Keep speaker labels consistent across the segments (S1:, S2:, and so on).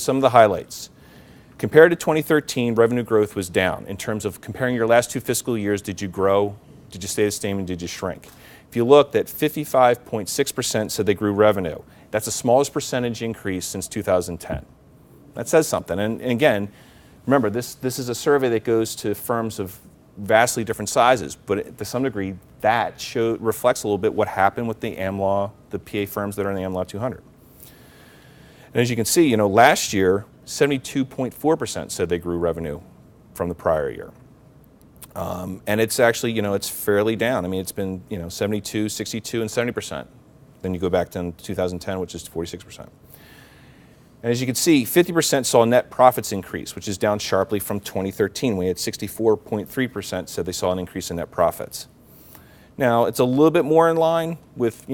S1: Some of the highlights. Compared to 2013, revenue growth was down. In terms of comparing your last 2 fiscal years, did you grow, did you stay the same, and did you shrink? If you looked at 55.6% said they grew revenue. That's the smallest percentage increase since 2010. That says something. And again, remember, this is a survey that goes to firms of vastly different sizes, but to some degree, that reflects a little bit what happened with the AmLaw, the PA firms that are in the AmLaw 200. And as you can see, last year, 72.4% said they grew revenue from the prior year. And it's actually, it's fairly down. I mean, it's been, 72, 62, and 70%. Then you go back to 2010, which is 46%. And as you can see, 50% saw net profits increase, which is down sharply from 2013. We had 64.3% said they saw an increase in net profits. Now, it's a little bit more in line with,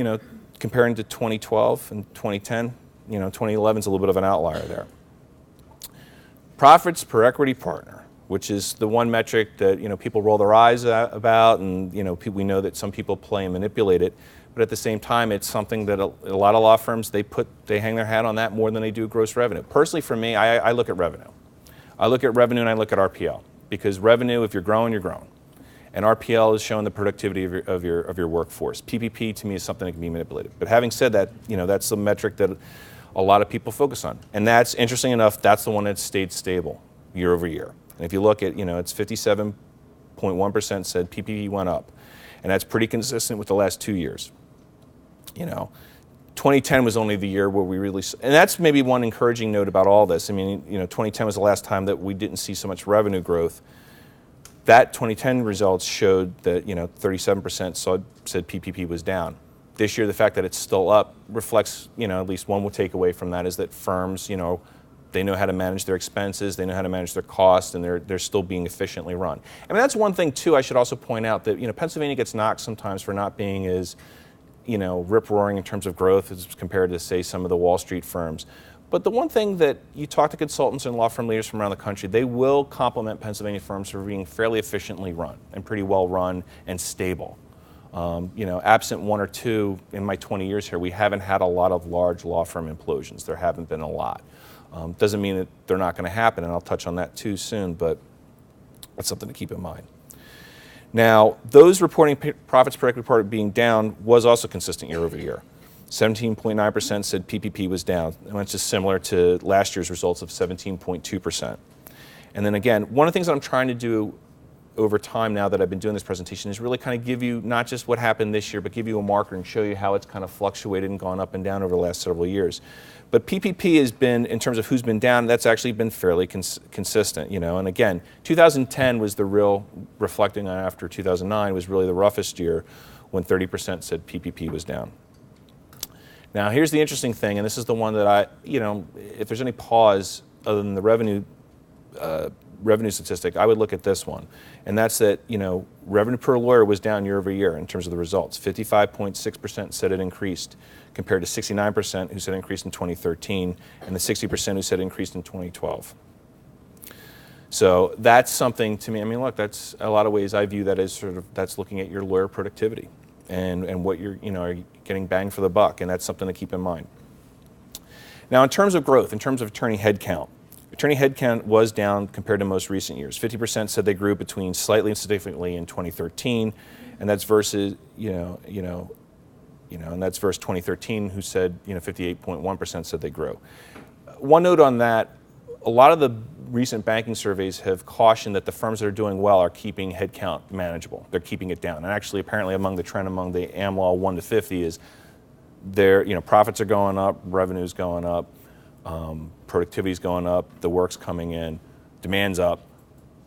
S1: comparing to 2012 and 2010. 2011 is a little bit of an outlier there. Profits per equity partner, which is the one metric that people roll their eyes about, and we know that some people play and manipulate it. But at the same time, it's something that a lot of law firms, they hang their hat on that more than they do gross revenue. Personally, for me, I look at revenue. I look at revenue and I look at RPL, because revenue, if you're growing, you're growing. And RPL is showing the productivity of your workforce. PPP to me is something that can be manipulated. But having said that, that's the metric that a lot of people focus on. And that's, interesting enough, that's the one that stayed stable year over year. And if you look at, it's 57.1% said PPP went up. And that's pretty consistent with the last 2 years. 2010 was only the year where we really, and that's maybe one encouraging note about all this. I mean, 2010 was the last time that we didn't see so much revenue growth. That 2010 results showed that, 37% said PPP was down. This year, the fact that it's still up reflects, at least one takeaway from that is that firms, they know how to manage their expenses, they know how to manage their costs, and they're still being efficiently run. I mean, that's one thing, too, I should also point out that, Pennsylvania gets knocked sometimes for not being as, rip-roaring in terms of growth as compared to, say, some of the Wall Street firms. But the one thing that you talk to consultants and law firm leaders from around the country, they will compliment Pennsylvania firms for being fairly efficiently run and pretty well run and stable. Absent one or two in my 20 years here, we haven't had a lot of large law firm implosions. There haven't been a lot. Doesn't mean that they're not going to happen, and I'll touch on that too soon, but that's something to keep in mind. Now, those reporting profits per equity partner being down was also consistent year over year. 17.9% said PPP was down, and that's just similar to last year's results of 17.2%. And then again, one of the things that I'm trying to do over time now that I've been doing this presentation is really kind of give you not just what happened this year, but give you a marker and show you how it's kind of fluctuated and gone up and down over the last several years. But PPP has been, in terms of who's been down, that's actually been fairly consistent, And again, 2010 was the real, reflecting on after 2009, was really the roughest year when 30% said PPP was down. Now, here's the interesting thing, and this is the one that if there's any pause other than the revenue statistic, I would look at this one. And that's that, revenue per lawyer was down year over year in terms of the results. 55.6% said it increased compared to 69% who said it increased in 2013 and the 60% who said it increased in 2012. So that's something to me, look, that's a lot of ways I view that as that's looking at your lawyer productivity and what you're, are you getting bang for the buck, and that's something to keep in mind. Now, in terms of growth, in terms of attorney headcount, attorney headcount was down compared to most recent years. 50% said they grew between slightly and significantly in 2013, and that's versus, and that's versus 2013, who said, 58.1% said they grew. One note on that, a lot of the recent banking surveys have cautioned that the firms that are doing well are keeping headcount manageable. They're keeping it down. And actually, apparently, among the trend among the AmLaw 1 to 50 is their, profits are going up, revenue's going up, productivity's going up, the work's coming in, demand's up,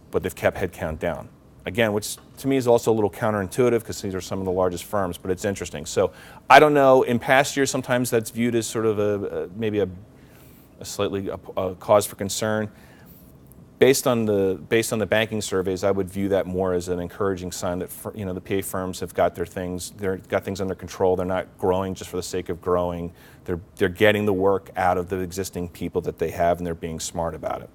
S1: but they've kept headcount down. Again, which to me is also a little counterintuitive because these are some of the largest firms, but it's interesting. So I don't know, in past years, sometimes that's viewed as sort of maybe a slightly cause for concern. Based on the banking surveys, I would view that more as an encouraging sign that the PA firms have got they've got things under control. They're not growing just for the sake of growing. They're getting the work out of the existing people that they have, and they're being smart about it.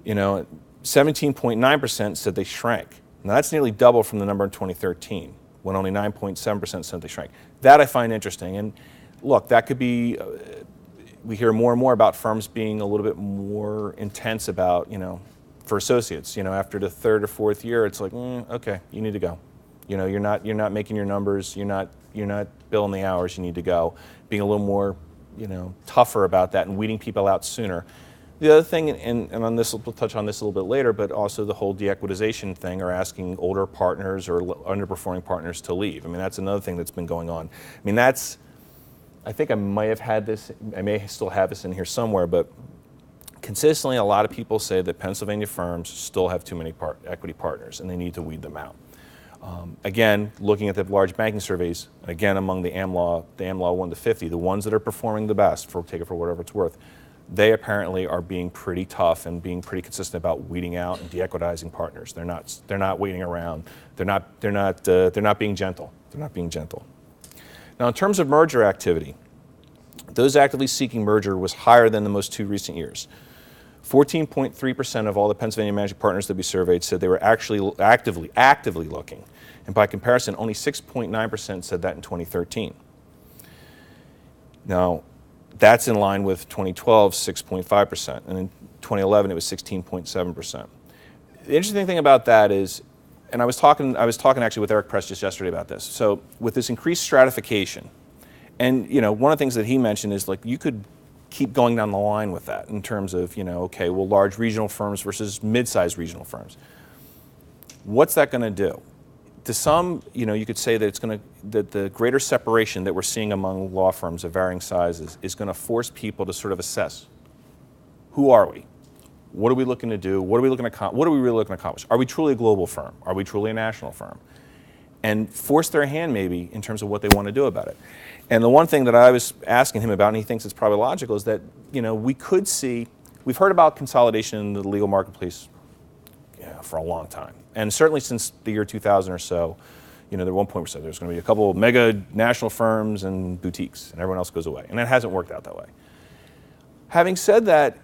S1: 17.9% said they shrank. Now that's nearly double from the number in 2013, when only 9.7% said they shrank. That I find interesting, and look, that could be we hear more and more about firms being a little bit more intense about, for associates, after the third or fourth year, it's like, okay, you need to go. You're not making your numbers, you're not billing the hours, you need to go. Being a little more, tougher about that and weeding people out sooner. The other thing, and on this, we'll touch on this a little bit later, but also the whole de-equitization thing, or asking older partners or underperforming partners to leave. I mean, that's another thing that's been going on. I mean, I think I may have had this, I may still have this in here somewhere, but consistently a lot of people say that Pennsylvania firms still have too many equity partners and they need to weed them out. Again, looking at the large banking surveys, again among the AmLaw 1 to 50, the ones that are performing the best, take it for whatever it's worth, they apparently are being pretty tough and being pretty consistent about weeding out and de-equitizing partners. They're not waiting around. They're not being gentle. They're not being gentle. Now, in terms of merger activity, those actively seeking merger was higher than the most two recent years. 14.3% of all the Pennsylvania managing partners that we surveyed said they were actually actively looking. And by comparison, only 6.9% said that in 2013. Now, that's in line with 2012's 6.5%, and in 2011 it was 16.7%. The interesting thing about that is, and I was talking actually with Eric Press just yesterday about this. So with this increased stratification, and one of the things that he mentioned is like you could keep going down the line with that in terms of okay, well, large regional firms versus mid-sized regional firms. What's that going to do? To some, you could say that that the greater separation that we're seeing among law firms of varying sizes is going to force people to sort of assess, who are we? What are we looking to do? What are we really looking to accomplish? Are we truly a global firm? Are we truly a national firm? And force their hand maybe in terms of what they want to do about it. And the one thing that I was asking him about, and he thinks it's probably logical, is that we've heard about consolidation in the legal marketplace for a long time. And certainly since the year 2000 or so, at one point we said there's going to be a couple of mega national firms and boutiques, and everyone else goes away. And that hasn't worked out that way. Having said that,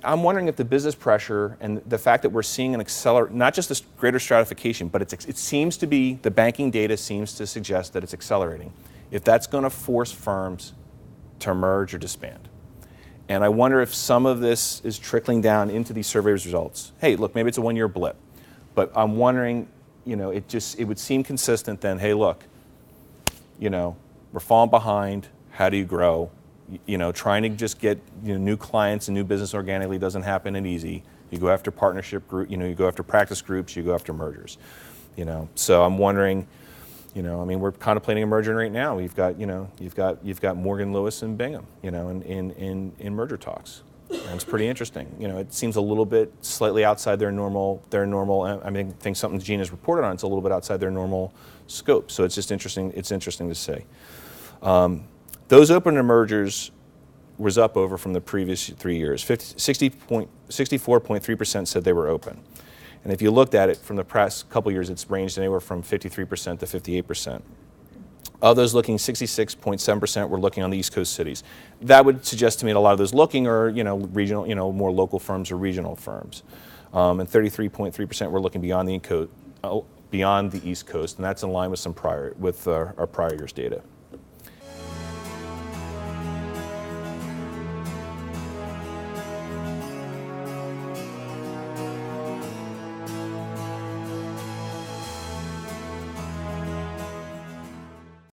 S1: I'm wondering if the business pressure and the fact that we're seeing not just this greater stratification, but it seems to be, the banking data seems to suggest that it's accelerating, if that's going to force firms to merge or disband. And I wonder if some of this is trickling down into these survey results. Hey, look, maybe it's a one-year blip, but I'm wondering, it would seem consistent then, hey, look, we're falling behind, how do you grow? Trying to just get new clients and new business organically doesn't happen and easy. You go after partnership group, you go after practice groups, you go after mergers. So I'm wondering, we're contemplating a merger right now. We've got, you've got Morgan Lewis and Bingham, in merger talks. And it's pretty interesting. It seems a little bit slightly outside their normal. I think something Gene has reported on. It's a little bit outside their normal scope. So it's just interesting. It's interesting to see. Those open mergers was up over from the previous 3 years. 64.3% said they were open. And if you looked at it from the past couple years, it's ranged anywhere from 53% to 58%. Of those looking, 66.7% were looking on the East Coast cities. That would suggest to me that a lot of those looking are, regional, more local firms or regional firms. And 33.3% were looking beyond the East Coast, and that's in line with our prior year's data.